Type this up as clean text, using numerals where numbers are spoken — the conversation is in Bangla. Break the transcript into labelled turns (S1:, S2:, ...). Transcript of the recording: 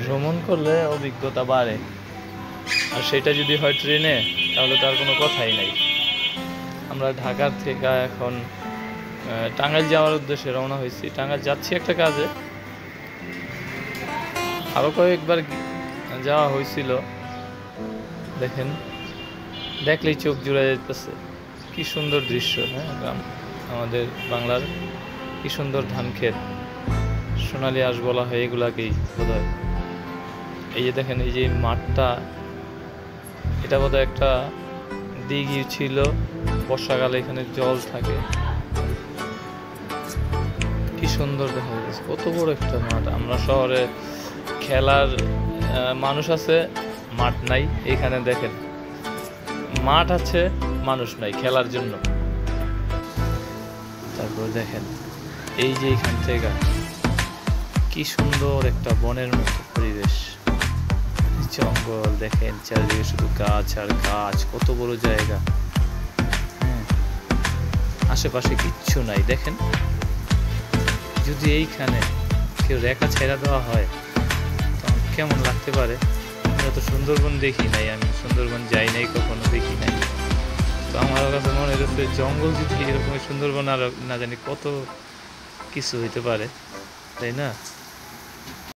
S1: ভ্রমণ করলে অভিজ্ঞতা বাড়ে, আর সেটা যদি হয় ট্রেনে তাহলে তার কোনো কথাই নাই। আমরা ঢাকার থেকে এখন টাঙ্গাইল যাওয়ার উদ্দেশ্যে রওনা হয়েছি। টাঙ্গাইল যাচ্ছি একটা কাজে, আরও কয়েকবার যাওয়া হয়েছিল। দেখেন, দেখলেই চোখ জুড়ে যেতেছে। কি সুন্দর দৃশ্য। হ্যাঁ, গ্রাম আমাদের বাংলার কি সুন্দর ধান ক্ষেত, সোনালি আঁশ বলা হয় এগুলাকেই বোধহয়। এই যে দেখেন, এই যে মাঠটা, এটা বোধহয় একটা দিঘি ছিল, বর্ষাকালে এখানে জল থাকে। কি সুন্দর দেখা যাচ্ছে, কত বড় একটা মাঠ। আমরা শহরে খেলার মানুষ আছে, মাঠ নাই। এখানে দেখেন, মাঠ আছে, মানুষ নাই খেলার জন্য। তারপর দেখেন, এই যে এখান থেকে কি সুন্দর একটা বনের মতো পরিবেশ, জঙ্গল দেখেন, চারিদিকে শুধু গাছ আর গাছ, কত বড় জায়গা। আশেপাশে কিচ্ছু নাই। দেখেন, যদি এইখানে কেউ রেখা ছেড়া দেওয়া হয় তখন কেমন লাগতে পারে। আমরা তো সুন্দরবন দেখি নাই, আমি সুন্দরবন যাই নাই, কখনো দেখি নাই। তো আমার কাছে মনে হচ্ছে জঙ্গল যদি এরকম সুন্দরবন আর না জানি কত কিছু হইতে পারে, তাই না?